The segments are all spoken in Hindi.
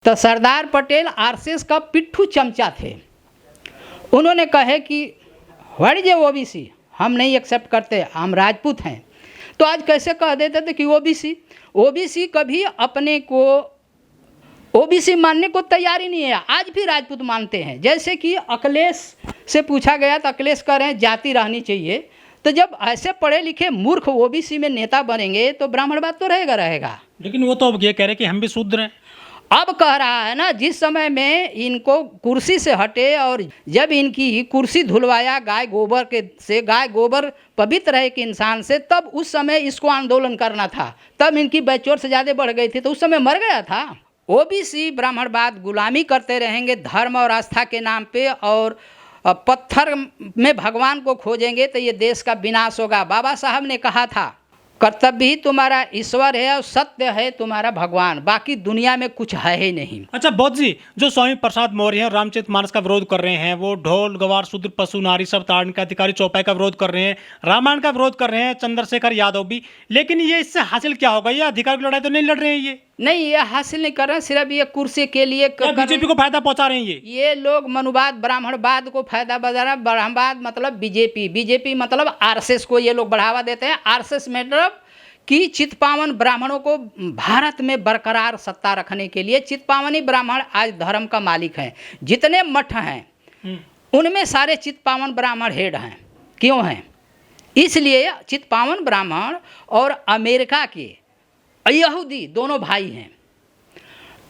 तो सरदार पटेल आरएसएस का पिट्ठू चमचा थे। उन्होंने कहे कि व्हाट इज ओबीसी, हम नहीं एक्सेप्ट करते, हम राजपूत हैं। तो आज कैसे कह देते थे कि ओबीसी कभी अपने को ओबीसी मानने को तैयार ही नहीं है। आज भी राजपूत मानते हैं। जैसे कि अखिलेश से पूछा गया तो अखिलेश कह रहे हैं जाति रहनी चाहिए। तो जब ऐसे पढ़े लिखे मूर्ख ओबीसी में नेता बनेंगे तो ब्राह्मणवाद तो रहेगा। लेकिन वो तो अब ये कह रहे हैं कि हम भी शूद्र हैं। अब कह रहा है ना, जिस समय में इनको कुर्सी से हटे और जब इनकी कुर्सी धुलवाया गाय गोबर के से, गाय गोबर पवित्र है कि इंसान से, तब उस समय इसको आंदोलन करना था। तब इनकी बैचोर से ज़्यादा बढ़ गई थी तो उस समय मर गया था। ओबीसी ब्राह्मणवाद गुलामी करते रहेंगे धर्म और आस्था के नाम पे, और पत्थर में भगवान को खोजेंगे तो ये देश का विनाश होगा। बाबा साहब ने कहा था, कर्तव्य ही तुम्हारा ईश्वर है और सत्य है तुम्हारा भगवान, बाकी दुनिया में कुछ है ही नहीं। अच्छा बौद्ध जी, जो स्वामी प्रसाद मौर्य हैं रामचरितमानस का विरोध कर रहे हैं, वो ढोल गवार शूद्र पशु नारी सब ताड़ने का अधिकारी चौपाई का विरोध कर रहे हैं, रामायण का विरोध कर रहे हैं, चंद्रशेखर यादव भी, लेकिन ये इससे हासिल क्या होगा? ये अधिकार की लड़ाई तो नहीं लड़ रहे हैं। ये हासिल नहीं कर रहे, सिर्फ ये कुर्सी के लिए बीजेपी को फायदा पहुंचा रहे हैं। ये लोग मनुवाद ब्राह्मणवाद को फायदा बजा रहे हैं। ब्राह्मणवाद मतलब बीजेपी मतलब आरएसएस को ये लोग बढ़ावा देते हैं। आरएसएस मतलब कि चित्पावन ब्राह्मणों को भारत में बरकरार सत्ता रखने के लिए, चित्पावनी ब्राह्मण आज धर्म का मालिक हैं। जितने मठ हैं उनमें सारे चित्पावन ब्राह्मण हेड हैं। क्यों हैं? इसलिए चित्पावन ब्राह्मण और अमेरिका के यहूदी दोनों भाई हैं।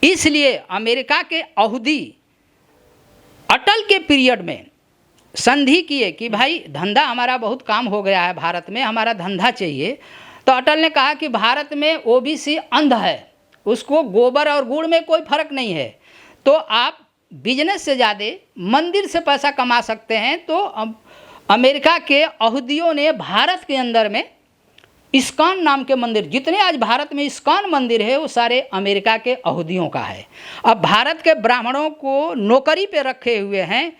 इसलिए अमेरिका के यहूदी अटल के पीरियड में संधि किए कि भाई धंधा हमारा बहुत काम हो गया है, भारत में हमारा धंधा चाहिए। तो अटल ने कहा कि भारत में ओबीसी अंध है, उसको गोबर और गुड़ में कोई फर्क नहीं है, तो आप बिजनेस से ज़्यादा मंदिर से पैसा कमा सकते हैं। तो अब अमेरिका के यहूदियों ने भारत के अंदर में इस्कॉन नाम के मंदिर, जितने आज भारत में इस्कॉन मंदिर है वो सारे अमेरिका के यहूदियों का है। अब भारत के ब्राह्मणों को नौकरी पे रखे हुए हैं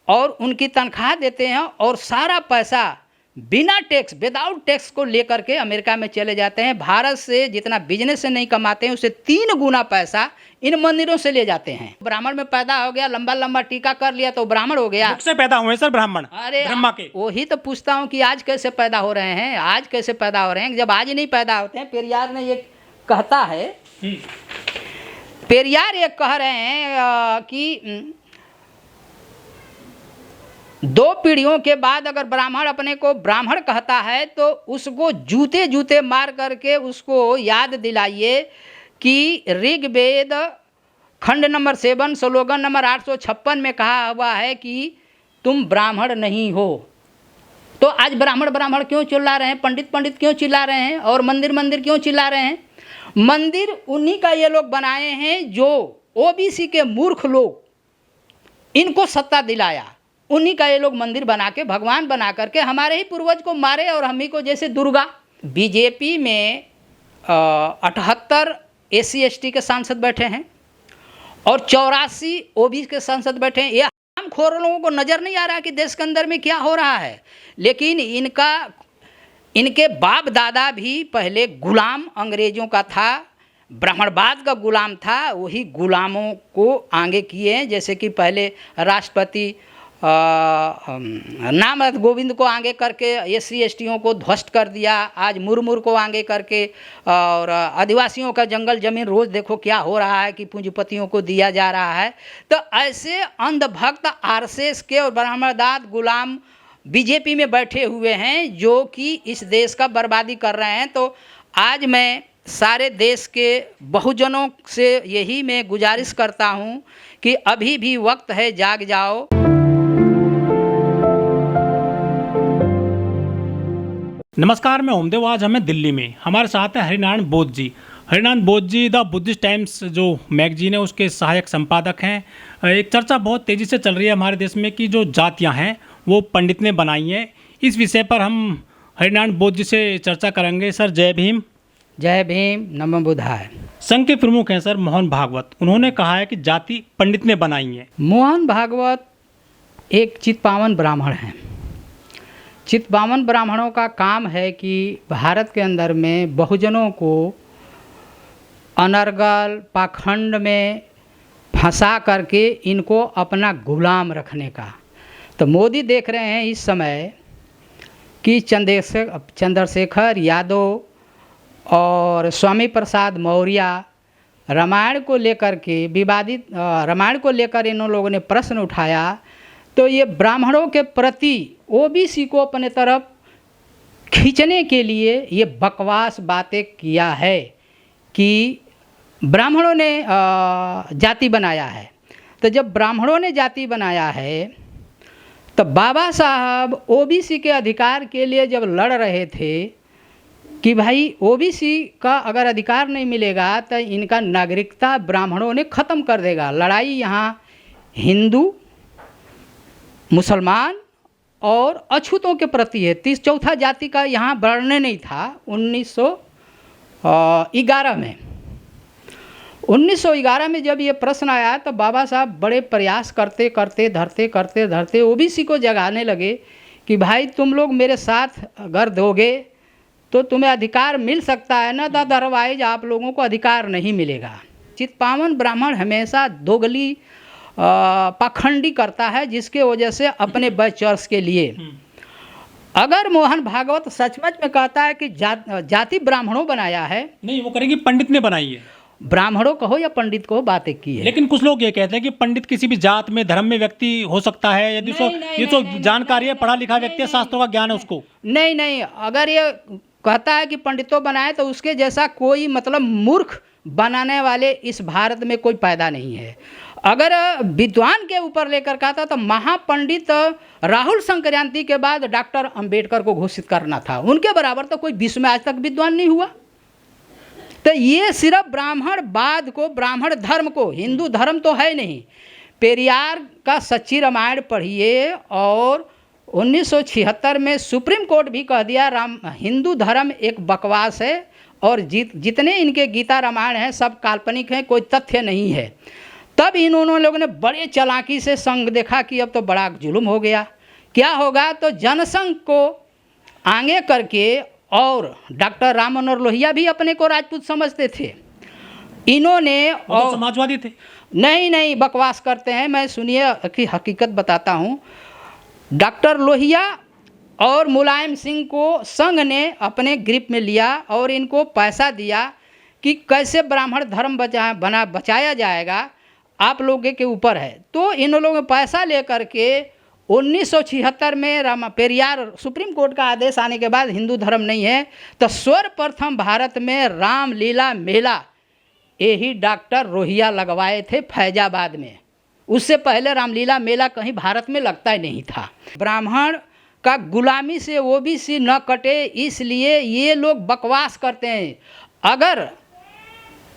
और उनकी तनख्वाह देते हैं, और सारा पैसा बिना टैक्स विदाउट टैक्स को लेकर के अमेरिका में चले जाते हैं। भारत से जितना बिजनेस से नहीं कमाते हैं उससे 3 गुना पैसा इन मंदिरों से ले जाते हैं। ब्राह्मण में पैदा हो गया, लंबा लंबा टीका कर लिया तो ब्राह्मण हो गया। से पैदा हुए सर ब्राह्मण? अरे ब्रह्मा के। वही तो पूछता हूँ कि आज कैसे पैदा हो रहे हैं, आज कैसे पैदा हो रहे हैं? जब आज नहीं पैदा होते हैं। पेरियार ने ये कहता है, पेरियार ये कह रहे हैं कि 2 पीढ़ियों के बाद अगर ब्राह्मण अपने को ब्राह्मण कहता है तो उसको जूते जूते मार करके उसको याद दिलाइए कि ऋग्वेद खंड नंबर 7 स्लोगन नंबर 856 में कहा हुआ है कि तुम ब्राह्मण नहीं हो। तो आज ब्राह्मण क्यों चिल्ला रहे हैं, पंडित क्यों चिल्ला रहे हैं, और मंदिर क्यों चिल्ला रहे हैं? मंदिर उन्हीं का ये लोग बनाए हैं जो ओबीसी के मूर्ख लोग, इनको सत्ता दिलाया। उन्हीं का ये लोग मंदिर बना के भगवान बना करके हमारे ही पूर्वज को मारे, और हम ही को जैसे दुर्गा। बीजेपी में 78 SC/ST के सांसद बैठे हैं और 84 ओबीसी के सांसद बैठे हैं। ये हम खोर लोगों को नज़र नहीं आ रहा कि देश के अंदर में क्या हो रहा है। लेकिन इनके बाप दादा भी पहले गुलाम अंग्रेज़ों का था, ब्राह्मणवाद का गुलाम था। वही गुलामों को आगे किए, जैसे कि पहले राष्ट्रपति नामरथ गोविंद को आगे करके SC/STों को ध्वस्त कर दिया, आज मुर्मू को आगे करके, और आदिवासियों का जंगल जमीन रोज़ देखो क्या हो रहा है कि पूंजीपतियों को दिया जा रहा है। तो ऐसे अंधभक्त आरएसएस के और ब्राह्मणवाद गुलाम बीजेपी में बैठे हुए हैं जो कि इस देश का बर्बादी कर रहे हैं। तो आज मैं सारे देश के बहुजनों से यही मैं गुजारिश करता हूँ कि अभी भी वक्त है, जाग जाओ। नमस्कार, मैं ओमदेव। आज हमें दिल्ली में हमारे साथ हैं हरिनारायण बौद्ध जी। हरिनारायण बौद्ध जी द बुद्धिस्ट टाइम्स जो मैगजीन है उसके सहायक संपादक हैं। एक चर्चा बहुत तेज़ी से चल रही है हमारे देश में कि जो जातियां हैं वो पंडित ने बनाई हैं। इस विषय पर हम हरिनारायण बौद्ध जी से चर्चा करेंगे। सर जय भीम। जय भीम, नमो बुद्धाय। संघ के प्रमुख हैं सर मोहन भागवत। उन्होंने कहा है कि जाति पंडित ने बनाई है। मोहन भागवत एक चित्पावन ब्राह्मण हैं। चित्पावन ब्राह्मणों का काम है कि भारत के अंदर में बहुजनों को अनर्गल पाखंड में फंसा करके इनको अपना गुलाम रखने का। तो मोदी देख रहे हैं इस समय कि चंद्रशेखर यादव और स्वामी प्रसाद मौर्य रामायण को लेकर के विवादित रामायण को लेकर इन लोगों ने प्रश्न उठाया, तो ये ब्राह्मणों के प्रति ओबीसी को अपने तरफ खींचने के लिए ये बकवास बातें किया है कि ब्राह्मणों ने जाति बनाया है। तो जब ब्राह्मणों ने जाति बनाया है तो बाबा साहब ओबीसी के अधिकार के लिए जब लड़ रहे थे कि भाई ओबीसी का अगर अधिकार नहीं मिलेगा तो इनका नागरिकता ब्राह्मणों ने ख़त्म कर देगा। लड़ाई यहाँ हिंदू, मुसलमान और अछूतों के प्रति है। चौथा जाति का यहाँ वर्णन नहीं था 1911 में जब ये प्रश्न आया तो बाबा साहब बड़े प्रयास करते धरते ओबीसी को जगाने लगे कि भाई तुम लोग मेरे साथ अगर दोगे तो तुम्हें अधिकार मिल सकता है ना, अदरवाइज आप लोगों को अधिकार नहीं मिलेगा। चित्पावन ब्राह्मण हमेशा दोगली पाखंडी करता है, जिसके वजह से अपने बचर्स के लिए अगर मोहन भागवत सचमुच में कहता है कि जाति ब्राह्मणों बनाया है, नहीं वो करेंगे पंडित ने बनाई है। ब्राह्मणों कहो या पंडित कहो, बात एक की है। लेकिन कुछ लोग ये कहते हैं कि पंडित किसी भी जात में धर्म में व्यक्ति हो सकता है, यदि उसको जानकारी है, पढ़ा लिखा व्यक्ति है, शास्त्रों का ज्ञान है उसको। नहीं, अगर ये कहता है कि पंडितों बनाए तो उसके जैसा कोई मतलब मूर्ख बनाने वाले इस भारत में कोई पैदा नहीं है। अगर विद्वान के ऊपर लेकर कहता तो महापंडित राहुल संक्रांति के बाद डॉक्टर अंबेडकर को घोषित करना था। उनके बराबर तो कोई विश्व में आज तक विद्वान नहीं हुआ। तो ये सिर्फ ब्राह्मणवाद को, ब्राह्मण धर्म को, हिंदू धर्म तो है नहीं। पेरियार का सच्ची रामायण पढ़िए और 1976 में सुप्रीम कोर्ट भी कह दिया हिंदू धर्म एक बकवास है और जितने इनके गीता रामायण हैं सब काल्पनिक हैं, कोई तथ्य नहीं है। तब इन्होंने लोगों ने बड़े चालाकी से संघ देखा कि अब तो बड़ा जुल्म हो गया, क्या होगा, तो जनसंघ को आगे करके, और डॉक्टर राम मनोहर लोहिया भी अपने को राजपूत समझते थे, इन्होंने और समाजवादी थे। नहीं बकवास करते हैं। मैं सुनिए कि हकीकत बताता हूँ। डॉक्टर लोहिया और मुलायम सिंह को संघ ने अपने ग्रिप में लिया और इनको पैसा दिया कि कैसे ब्राह्मण धर्म बचाया जाएगा, आप लोगों के ऊपर है। तो इन लोगों ने पैसा लेकर के 1976 में पेरियार सुप्रीम कोर्ट का आदेश आने के बाद हिंदू धर्म नहीं है तो सर्वप्रथम भारत में रामलीला मेला यही डॉक्टर लोहिया लगवाए थे फैजाबाद में। उससे पहले रामलीला मेला कहीं भारत में लगता ही नहीं था। ब्राह्मण का गुलामी से ओबीसी न कटे, इसलिए ये लोग बकवास करते हैं। अगर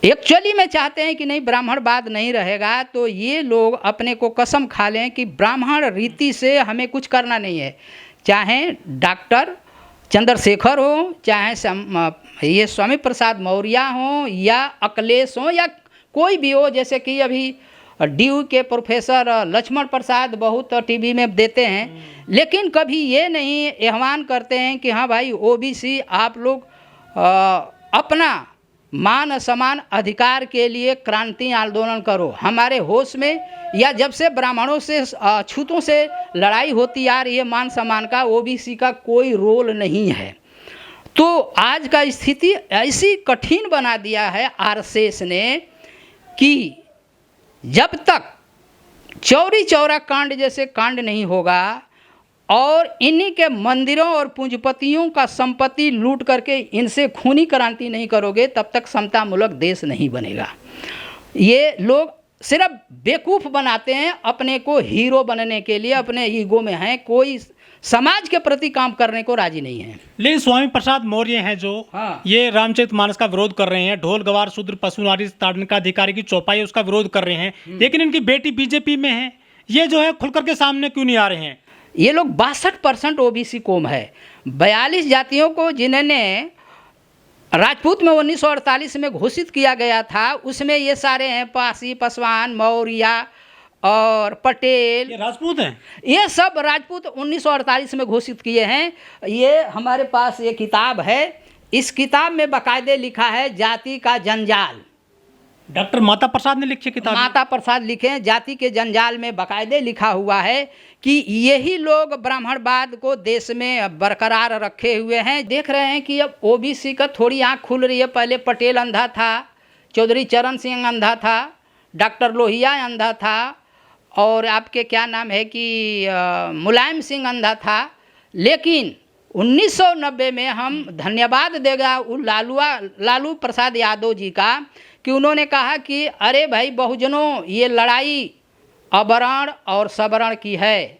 एक्चुअली में चाहते हैं कि नहीं ब्राह्मणवाद नहीं रहेगा तो ये लोग अपने को कसम खा लें कि ब्राह्मण रीति से हमें कुछ करना नहीं है। चाहे डॉक्टर चंद्रशेखर हो, चाहे ये स्वामी प्रसाद मौर्य हो या अखिलेश हो या कोई भी हो, जैसे कि अभी ड्यू के प्रोफेसर लक्ष्मण प्रसाद बहुत टीवी में देते हैं, लेकिन कभी ये नहीं आह्वान करते हैं कि हाँ भाई ओबीसी आप लोग अपना मान सम्मान अधिकार के लिए क्रांति आंदोलन करो। हमारे होश में या जब से ब्राह्मणों से छूतों से लड़ाई होती आ रही है मान सम्मान का, ओबीसी का कोई रोल नहीं है। तो आज का स्थिति ऐसी कठिन बना दिया है आरएसएस ने कि जब तक चौरी चौरा कांड जैसे कांड नहीं होगा और इन्हीं के मंदिरों और पूंजीपतियों का संपत्ति लूट करके इनसे खूनी क्रांति नहीं करोगे, तब तक समतामूलक देश नहीं बनेगा। ये लोग सिर्फ बेवकूफ़ बनाते हैं अपने को हीरो बनने के लिए, अपने ईगो में हैं, कोई समाज के प्रति काम करने को राजी नहीं है। लेकिन स्वामी प्रसाद मौर्य हैं जो ये रामचरितमानस का विरोध कर रहे हैं, ढोल गवार शूद्र पशु नारी ताड़ना अधिकारी की चौपाई उसका विरोध कर रहे हैं, लेकिन इनकी बेटी बीजेपी में है, ये जो है खुल करके सामने क्यों नहीं आ रहे हैं? ये लोग 62% ओबीसी कौम है। 42 जातियों को जिन्होंने राजपूत में 1948 में घोषित किया गया था, उसमें ये सारे हैं पासी, पासवान, मौर्य और पटेल, ये राजपूत हैं। ये सब राजपूत 1948 में घोषित किए हैं। ये हमारे पास ये किताब है, इस किताब में बाकायदे लिखा है जाति का जंजाल। डॉक्टर माता प्रसाद ने लिखी किताब। माता प्रसाद लिखे हैं, जाति के जंजाल में बाकायदे लिखा हुआ है कि यही लोग ब्राह्मणवाद को देश में बरकरार रखे हुए हैं। देख रहे हैं कि अब ओबीसी का थोड़ी आँख खुल रही है। पहले पटेल अंधा था, चौधरी चरण सिंह अंधा था, डॉक्टर लोहिया अंधा था, और आपके क्या नाम है कि मुलायम सिंह अंधा था। लेकिन 1990 में हम धन्यवाद देगा उन लालू प्रसाद यादव जी का कि उन्होंने कहा कि अरे भाई बहुजनों, ये लड़ाई अवर्ण और सवर्ण की है।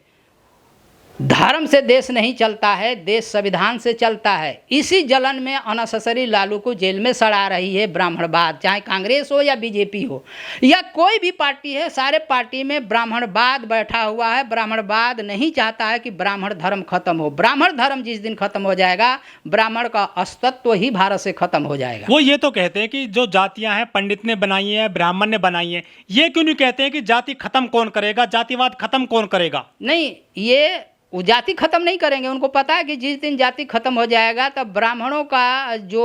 धर्म से देश नहीं चलता है, देश संविधान से चलता है। इसी जलन में अननेसेसरी लालू को जेल में सड़ा रही है ब्राह्मणवाद, चाहे कांग्रेस हो या बीजेपी हो या कोई भी पार्टी है। सारे पार्टी में ब्राह्मणवाद बैठा हुआ है। ब्राह्मणवाद नहीं चाहता है कि ब्राह्मण धर्म खत्म हो। ब्राह्मण धर्म जिस दिन खत्म हो जाएगा, ब्राह्मण का अस्तित्व ही भारत से खत्म हो जाएगा। वो ये तो कहते हैं कि जो जातियां हैं पंडित ने बनाई हैं, ब्राह्मण ने बनाई हैं। ये क्यों नहीं कहते हैं कि जाति खत्म कौन करेगा, जातिवाद खत्म कौन करेगा? नहीं, ये वो जाति खत्म नहीं करेंगे। उनको पता है कि जिस दिन जाति खत्म हो जाएगा तब ब्राह्मणों का जो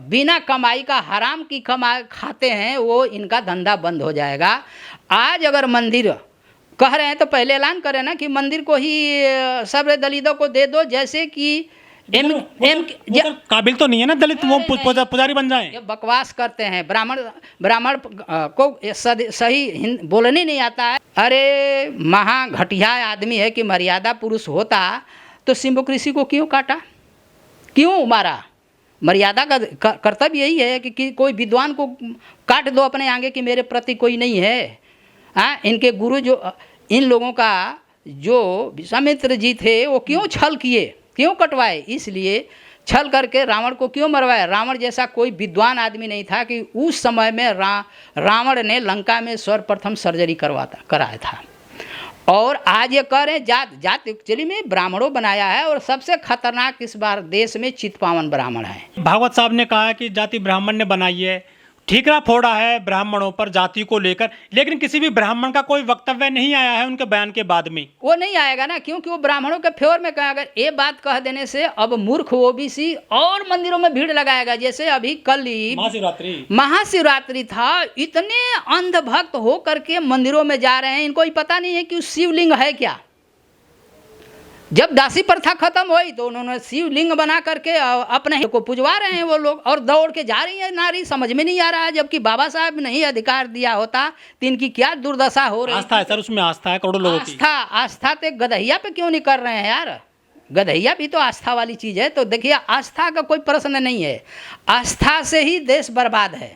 बिना कमाई का हराम की कमाई खाते हैं, वो इनका धंधा बंद हो जाएगा। आज अगर मंदिर कह रहे हैं तो पहले ऐलान करें ना कि मंदिर को ही सब दलितों को दे दो, जैसे कि काबिल तो नहीं है ना दलित, वो पुजारी बन जाएं। ये बकवास करते हैं। ब्राह्मण को सही बोलने नहीं आता है। अरे महा घटिया आदमी है कि मर्यादा पुरुष होता तो सिंबुक ऋषि को क्यों काटा, क्यों मारा? मर्यादा का कर्तव्य यही है कि कोई विद्वान को काट दो अपने आगे कि मेरे प्रति कोई नहीं है। हाँ, इनके गुरु जो इन लोगों का जो विश्वामित्र जी थे वो क्यों छल किए, क्यों कटवाए? इसलिए छल करके रावण को क्यों मरवाया? रावण जैसा कोई विद्वान आदमी नहीं था कि उस समय में रावण ने लंका में सर्वप्रथम सर्जरी कराया था। और आज ये कह रहे हैं जात एक्चुअली में ब्राह्मणों बनाया है, और सबसे खतरनाक इस बार देश में चितपावन ब्राह्मण है। भागवत साहब ने कहा कि जाति ब्राह्मण ने बनाई है, ठीकरा फोड़ा है ब्राह्मणों पर जाति को लेकर, लेकिन किसी भी ब्राह्मण का कोई वक्तव्य नहीं आया है उनके बयान के बाद में। वो नहीं आएगा ना, क्योंकि वो ब्राह्मणों के फेवर में कहा। अगर ये बात कह देने से अब मूर्ख ओबीसी और मंदिरों में भीड़ लगाएगा। जैसे अभी कल ही महाशिवरात्रि था, इतने अंधभक्त हो करके मंदिरों में जा रहे हैं, इनको ही पता नहीं है कि शिवलिंग है क्या। जब दासी प्रथा खत्म हुई तो उन्होंने शिवलिंग बना करके अपने को पुजवा रहे हैं वो लोग, और दौड़ के जा रही है नारी। समझ में नहीं आ रहा है, जबकि बाबा साहब ने ही अधिकार दिया होता तो इनकी क्या दुर्दशा हो रही। आस्था है सर, उसमें आस्था है करोड़ों लोगों की। आस्था तो गधैया पे क्यों नहीं कर रहे हैं यार? गधैया भी तो आस्था वाली चीज़ है। तो देखिए, आस्था का कोई प्रश्न नहीं है। आस्था से ही देश बर्बाद है।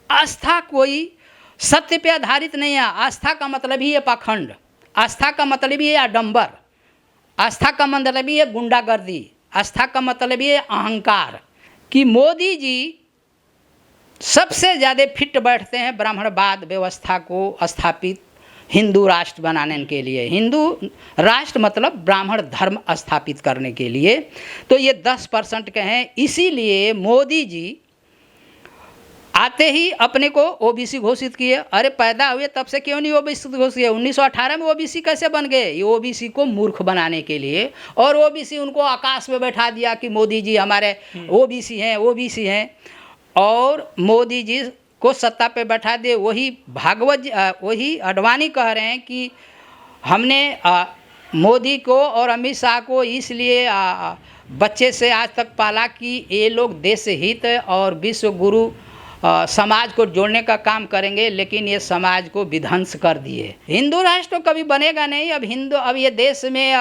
आस्था कोई सत्य पे आधारित नहीं है। आस्था का मतलब ही है पाखंड, आस्था का मतलब ही है आडंबर, आस्था का मतलब ही है गुंडागर्दी, आस्था का मतलब ही है अहंकार। कि मोदी जी सबसे ज़्यादा फिट बैठते हैं ब्राह्मणवाद व्यवस्था को स्थापित हिंदू राष्ट्र बनाने के लिए। हिंदू राष्ट्र मतलब ब्राह्मण धर्म स्थापित करने के लिए। तो ये 10% के हैं। इसीलिए मोदी जी आते ही अपने को ओबीसी घोषित किए। अरे पैदा हुए तब से क्यों नहीं ओबीसी घोषित किए? 1918 में ओबीसी कैसे बन गए? ये ओबीसी को मूर्ख बनाने के लिए, और ओबीसी उनको आकाश में बैठा दिया कि मोदी जी हमारे ओबीसी हैं, ओबीसी हैं, और मोदी जी को सत्ता पे बैठा दिए। वही अडवाणी कह रहे हैं कि हमने मोदी को और अमित शाह को इसलिए बच्चे से आज तक पाला कि ये लोग देश हित और विश्व गुरु समाज को जोड़ने का काम करेंगे, लेकिन ये समाज को विध्वंस कर दिए। हिंदू राष्ट्र तो कभी बनेगा नहीं। अब ये देश में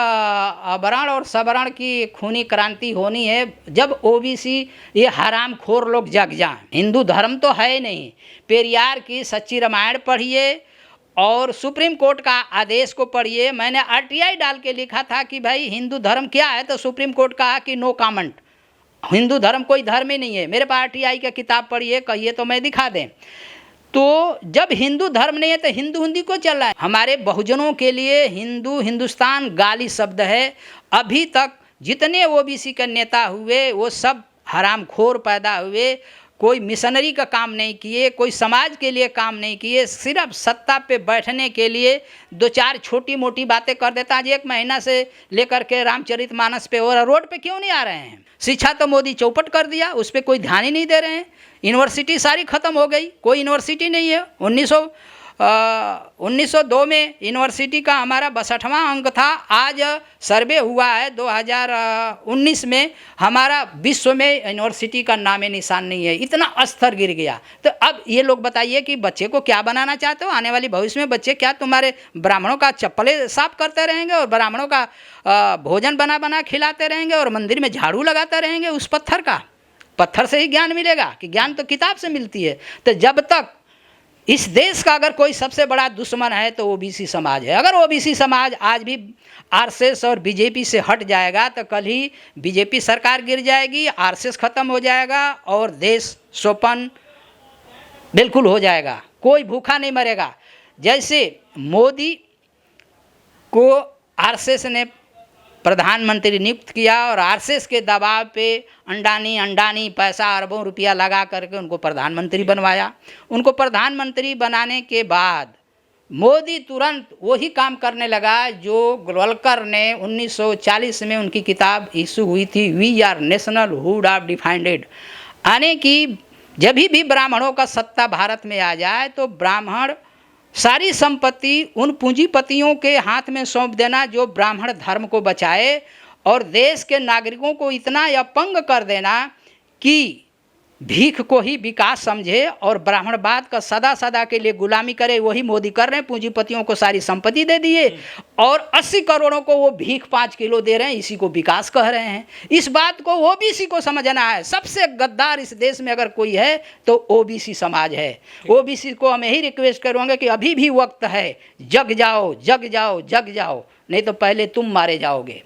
वर्ण और सवर्ण की खूनी क्रांति होनी है जब ओबीसी ये हरामखोर लोग जग जाएं। हिंदू धर्म तो है नहीं। पेरियार की सच्ची रामायण पढ़िए और सुप्रीम कोर्ट का आदेश को पढ़िए। मैंने आरटीआई डाल के लिखा था कि भाई हिंदू धर्म क्या है, तो सुप्रीम कोर्ट कहा कि नो कमेंट, हिंदू धर्म कोई धर्म ही नहीं है। मेरे पास आरटीआई का किताब पढ़िए, कहिए तो मैं दिखा दें। तो जब हिंदू धर्म नहीं है तो हिंदू को चल रहा है। हमारे बहुजनों के लिए हिंदुस्तान गाली शब्द है। अभी तक जितने ओबीसी के नेता हुए वो सब हरामखोर पैदा हुए। कोई मिशनरी का काम नहीं किए, कोई समाज के लिए काम नहीं किए, सिर्फ सत्ता पे बैठने के लिए दो चार छोटी मोटी बातें कर देता। आज 1 महीना से लेकर के रामचरितमानस पे और रोड पे क्यों नहीं आ रहे हैं? शिक्षा तो मोदी चौपट कर दिया, उस पर कोई ध्यान ही नहीं दे रहे हैं। यूनिवर्सिटी सारी ख़त्म हो गई, कोई यूनिवर्सिटी नहीं है। 1902 में यूनिवर्सिटी का हमारा 62वां अंक था। आज सर्वे हुआ है 2019 में, हमारा विश्व में यूनिवर्सिटी का नाम निशान नहीं है, इतना स्तर गिर गया। तो अब ये लोग बताइए कि बच्चे को क्या बनाना चाहते हो? आने वाली भविष्य में बच्चे क्या तुम्हारे ब्राह्मणों का चप्पलें साफ करते रहेंगे और ब्राह्मणों का भोजन बना बना खिलाते रहेंगे और मंदिर में झाड़ू लगाते रहेंगे? उस पत्थर से ही ज्ञान मिलेगा कि ज्ञान तो किताब से मिलती है। तो जब तक इस देश का अगर कोई सबसे बड़ा दुश्मन है तो ओबीसी समाज है। अगर ओबीसी समाज आज भी आरएसएस और बीजेपी से हट जाएगा तो कल ही बीजेपी सरकार गिर जाएगी, आरएसएस खत्म हो जाएगा और देश सोपन बिल्कुल हो जाएगा। कोई भूखा नहीं मरेगा। जैसे मोदी को आरएसएस ने प्रधानमंत्री नियुक्त किया और आरएसएस के दबाव पे अंडानी पैसा अरबों रुपया लगा करके उनको प्रधानमंत्री बनवाया। उनको प्रधानमंत्री बनाने के बाद मोदी तुरंत वही काम करने लगा जो गोलवलकर ने 1940 में उनकी किताब इशू हुई थी, we are nationhood of defined, यानी कि जब भी ब्राह्मणों का सत्ता भारत में आ जाए तो ब्राह्मण सारी संपत्ति उन पूंजीपतियों के हाथ में सौंप देना जो ब्राह्मण धर्म को बचाए, और देश के नागरिकों को इतना अपंग कर देना कि भीख को ही विकास समझे और ब्राह्मणवाद का सदा के लिए गुलामी करे। वही मोदी कर रहे हैं, पूंजीपतियों को सारी संपत्ति दे दिए और 80 करोड़ों को वो भीख 5 किलो दे रहे हैं, इसी को विकास कह रहे हैं। इस बात को ओबीसी को समझना है। सबसे गद्दार इस देश में अगर कोई है तो ओबीसी समाज है। ओबीसी को हम यही रिक्वेस्ट करूँगा कि अभी भी वक्त है, जग जाओ, नहीं तो पहले तुम मारे जाओगे।